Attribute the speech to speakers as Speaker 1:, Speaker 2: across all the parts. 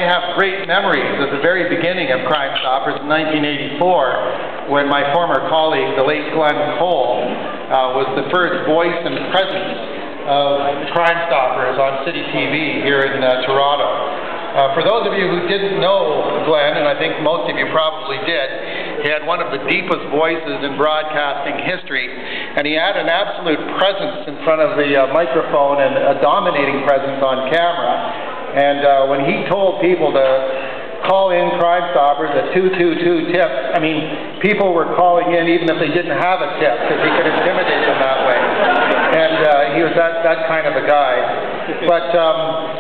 Speaker 1: I have great memories of the very beginning of Crime Stoppers in 1984, when my former colleague, the late Glenn Cole, was the first voice and presence of Crime Stoppers on City TV here in Toronto. For those of you who didn't know Glenn, and I think most of you probably did, he had one of the deepest voices in broadcasting history, and he had an absolute presence in front of the microphone and a dominating presence on camera. And when he told people to call in Crime Stoppers at 222-TIP, I mean, people were calling in even if they didn't have a tip, because he could intimidate them that way. And he was that kind of a guy. But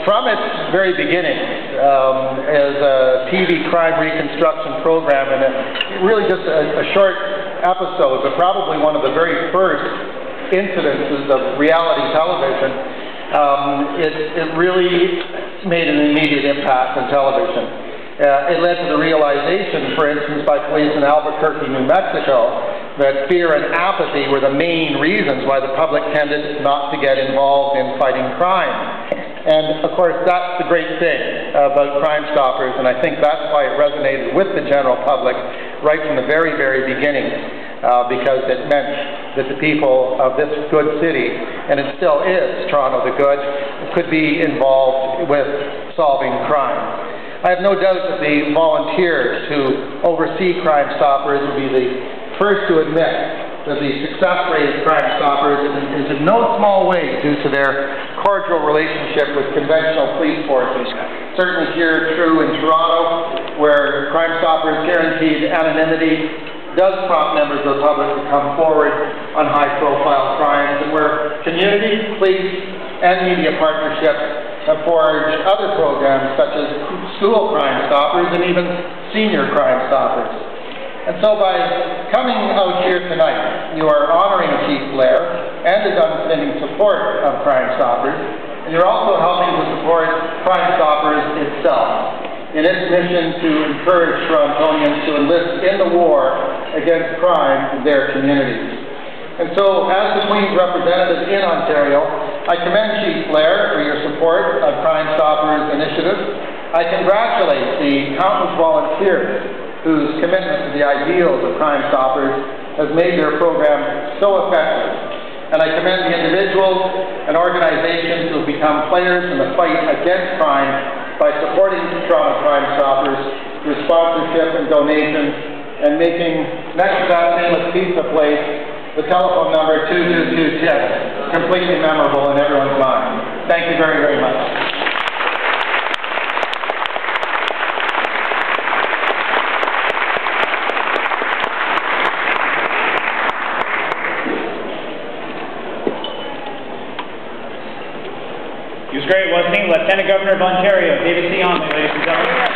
Speaker 1: from its very beginning, as a TV crime reconstruction program, and really just a short episode, but probably one of the very first incidences of reality television, it really made an immediate impact on television. It led to the realization, for instance, by police in Albuquerque, New Mexico, that fear and apathy were the main reasons why the public tended not to get involved in fighting crime. And, of course, that's the great thing about Crime Stoppers, and I think that's why it resonated with the general public right from the very, very beginning, because it meant that the people of this good city, and it still is, Toronto the Good, could be involved with solving crime. I have no doubt that the volunteers who oversee Crime Stoppers will be the first to admit that the success rate of Crime Stoppers is in no small way due to their cordial relationship with conventional police forces. Certainly here, true in Toronto, where Crime Stoppers guaranteed anonymity does prompt members of the public to come forward on high-profile crimes, and where community, police, and media partnerships have forged other programs such as school Crime Stoppers and even senior Crime Stoppers. And so by coming out here tonight, you are honoring Chief Blair and his unending support of Crime Stoppers, and you're also helping to support Crime Stoppers itself in its mission to encourage Torontonians to enlist in the war against crime in their communities. And so, as the Queen's representative in Ontario, I commend Chief Blair for your support of Crime Stoppers initiatives. I congratulate the countless volunteers whose commitment to the ideals of Crime Stoppers has made their program so effective. And I commend the individuals and organizations who have become players in the fight against crime by supporting Toronto Crime Stoppers through sponsorship and donations, and making next to that famous pizza place the telephone number 222-TIP completely memorable in everyone's mind. Thank you very, very much.
Speaker 2: He was great, wasn't he? Lieutenant Governor of Ontario, David C. Onley, ladies and gentlemen.